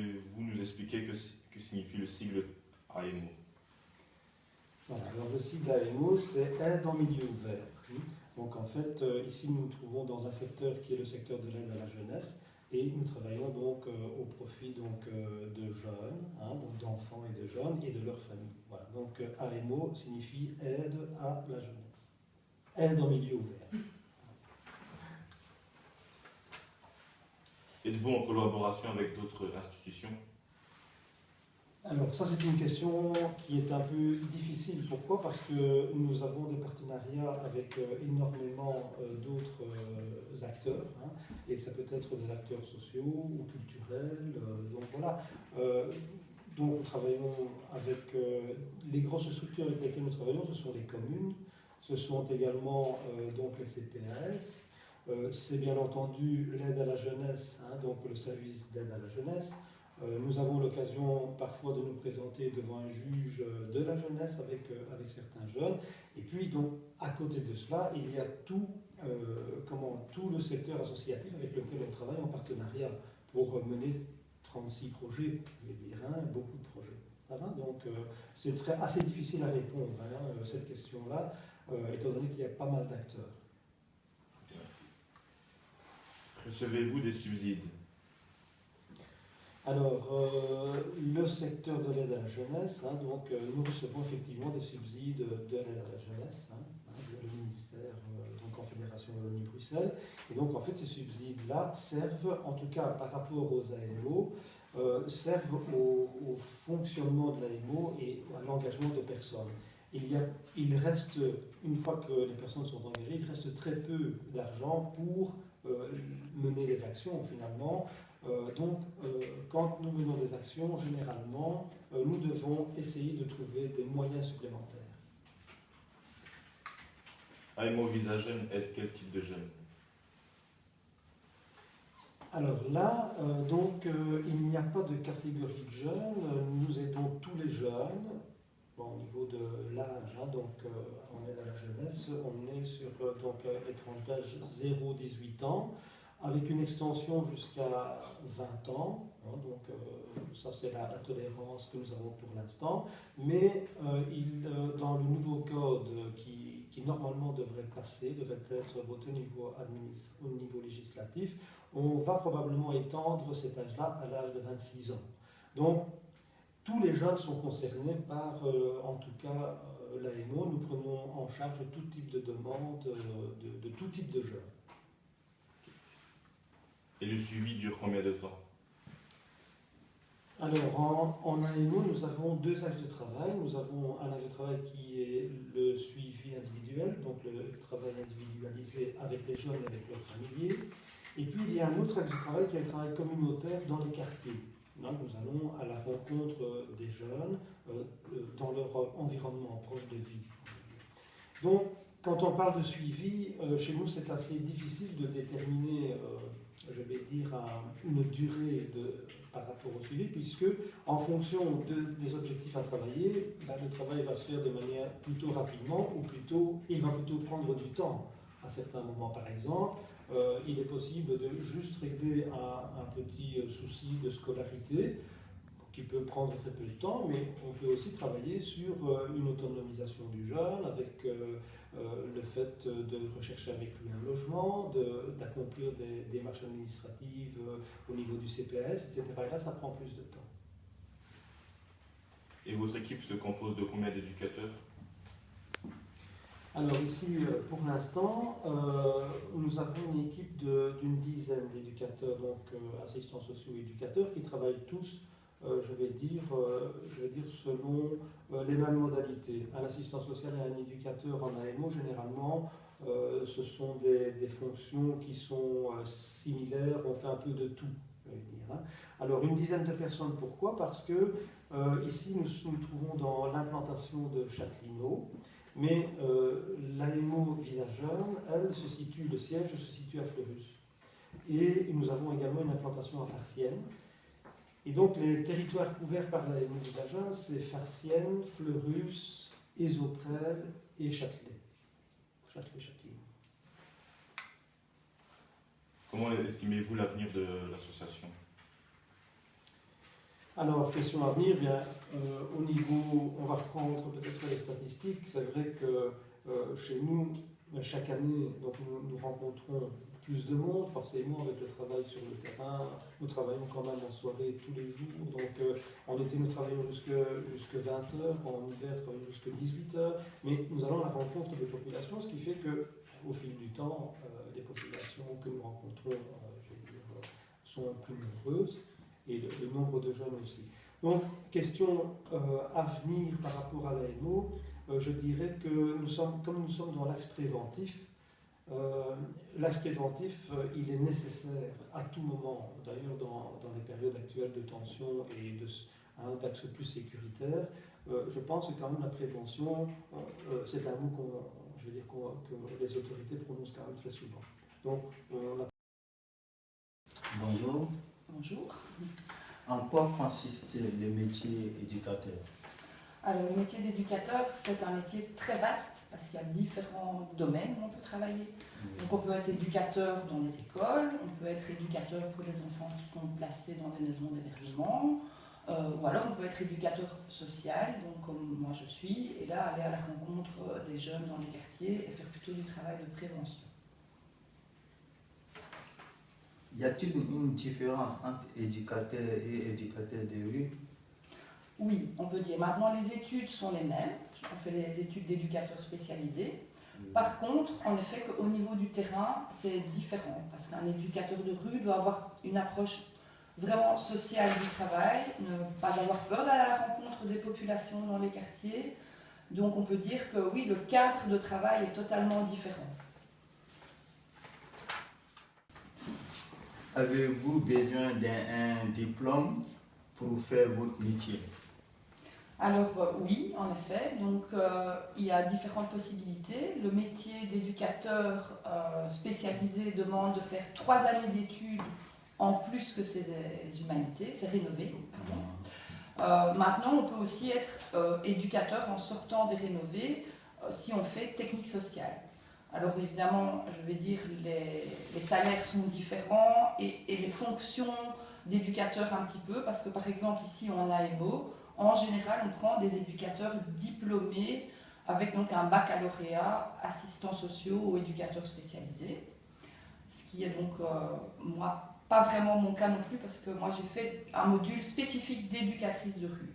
Vous nous expliquez que signifie le sigle AMO. Voilà, alors le sigle AMO, c'est Aide en milieu ouvert. Donc en fait, ici nous nous trouvons dans un secteur qui est le secteur de l'aide à la jeunesse et nous travaillons donc au profit de jeunes, donc d'enfants et de jeunes et de leurs familles. Voilà, donc AMO signifie Aide à la jeunesse. Aide en milieu ouvert. Êtes-vous en collaboration avec d'autres institutions? Alors ça c'est une question qui est un peu difficile. Pourquoi? Parce que nous avons des partenariats avec énormément d'autres acteurs, et ça peut être des acteurs sociaux ou culturels. Donc voilà. Donc nous travaillons avec les grosses structures avec lesquelles nous travaillons, ce sont les communes, ce sont également donc les CPAS. C'est bien entendu l'aide à la jeunesse, donc le service d'aide à la jeunesse. Nous avons l'occasion parfois de nous présenter devant un juge de la jeunesse avec certains jeunes. Et puis, donc, à côté de cela, il y a tout le secteur associatif avec lequel on travaille en partenariat pour mener 36 projets, je vais dire, beaucoup de projets. Ça va? Donc, c'est assez difficile à répondre, cette question-là, étant donné qu'il y a pas mal d'acteurs. Recevez-vous des subsides? Alors, le secteur de l'aide à la jeunesse, donc nous recevons effectivement des subsides de l'aide à la jeunesse, le ministère, donc en Fédération Wallonie-Bruxelles. Et donc, en fait, ces subsides-là servent, en tout cas par rapport aux AMO, servent au fonctionnement de l'AMO et à l'engagement de personnes. Il reste, une fois que les personnes sont engagées, il reste très peu d'argent pour mener les actions finalement. Donc, quand nous menons des actions, généralement, nous devons essayer de trouver des moyens supplémentaires. AMO Visa Jeune aide quel type de jeunes? Alors là, il n'y a pas de catégorie de jeunes. Nous aidons tous les jeunes. Bon, au niveau de l'âge, donc on aide à la jeunesse, on est sur les tranches d'âge 0-18 ans. Avec une extension jusqu'à 20 ans, donc ça c'est la tolérance que nous avons pour l'instant, mais dans le nouveau code qui normalement devrait être voté au niveau législatif, on va probablement étendre cet âge-là à l'âge de 26 ans. Donc tous les jeunes sont concernés par, en tout cas, l'AMO. Nous prenons en charge tout type de demande de tout type de jeunes. Et le suivi dure combien de temps? Alors, en AMO, nous avons deux axes de travail. Nous avons un axe de travail qui est le suivi individuel, donc le travail individualisé avec les jeunes et avec leurs familiers. Et puis, il y a un autre axe de travail qui est le travail communautaire dans les quartiers. Là, nous allons à la rencontre des jeunes dans leur environnement proche de vie. Donc, quand on parle de suivi, chez nous, c'est assez difficile de déterminer je vais dire, une durée par rapport au suivi, puisque en fonction des objectifs à travailler, le travail va se faire de manière plutôt rapidement, ou plutôt, il va plutôt prendre du temps à certains moments. Par exemple, il est possible de juste régler un petit souci de scolarité, qui peut prendre très peu de temps, mais on peut aussi travailler sur une autonomisation du jeune, avec le fait de rechercher avec lui un logement, d'accomplir des démarches administratives au niveau du CPS, etc. Et là, ça prend plus de temps. Et votre équipe se compose de combien d'éducateurs? Alors ici, pour l'instant, nous avons une équipe d'une dizaine d'éducateurs, donc assistants sociaux et éducateurs, qui travaillent tous je vais dire selon les mêmes modalités. Un assistant social et un éducateur en AMO, généralement, ce sont des fonctions qui sont similaires, on fait un peu de tout. Je vais dire, Alors, une dizaine de personnes, pourquoi? Parce que ici, nous nous trouvons dans l'implantation de Châtelineau, mais l'AMO Visa Jeune, le siège se situe à Fleurus. Et nous avons également une implantation à Farciennes. Et donc, les territoires couverts par l'AMO Visa Jeune, c'est Farciennes, Fleurus, Esoprel et Châtelet. Châtelet. Comment estimez-vous l'avenir de l'association? Alors, question à venir, bien, au niveau, on va reprendre peut-être les statistiques. C'est vrai que chez nous, chaque année, donc nous rencontrons plus de monde, forcément, avec le travail sur le terrain. Nous travaillons quand même en soirée tous les jours. Donc, en été, nous travaillons jusque 20 heures, en hiver, nous travaillons jusque 18 heures. Mais nous allons à la rencontre des populations, ce qui fait que, au fil du temps, les populations que nous rencontrons je veux dire, sont plus nombreuses et le nombre de jeunes aussi. Donc, question à venir par rapport à l'AMO, je dirais que comme nous sommes dans l'axe préventif, il est nécessaire à tout moment, d'ailleurs dans les périodes actuelles de tension et d'axe plus sécuritaire, je pense que quand même la prévention, c'est un mot que les autorités prononcent quand même très souvent. Donc, Bonjour. Bonjour. En quoi consiste le métier éducateur? Alors, le métier d'éducateur, c'est un métier très vaste parce qu'il y a différents domaines où on peut travailler. Donc, on peut être éducateur dans les écoles, on peut être éducateur pour les enfants qui sont placés dans des maisons d'hébergement, ou alors on peut être éducateur social, donc comme moi je suis, et là aller à la rencontre des jeunes dans les quartiers et faire plutôt du travail de prévention. Y a-t-il une différence entre éducateur et éducateur de rue? Oui, on peut dire. Maintenant, les études sont les mêmes. On fait les études d'éducateurs spécialisés. Par contre, en effet, qu'au niveau du terrain, c'est différent. Parce qu'un éducateur de rue doit avoir une approche vraiment sociale du travail, ne pas avoir peur d'aller à la rencontre des populations dans les quartiers. Donc, on peut dire que oui, le cadre de travail est totalement différent. Avez-vous besoin d'un diplôme pour faire votre métier? Alors oui, en effet. Donc il y a différentes possibilités. Le métier d'éducateur spécialisé demande de faire 3 années d'études en plus que ses humanités, c'est rénové. Maintenant, on peut aussi être éducateur en sortant des rénovés si on fait technique sociale. Alors évidemment, je vais dire, les salaires sont différents et les fonctions d'éducateur un petit peu, parce que par exemple ici en AMO, en général on prend des éducateurs diplômés avec donc un baccalauréat, assistants sociaux ou éducateurs spécialisés. Ce qui est donc, moi, pas vraiment mon cas non plus, parce que moi j'ai fait un module spécifique d'éducatrice de rue.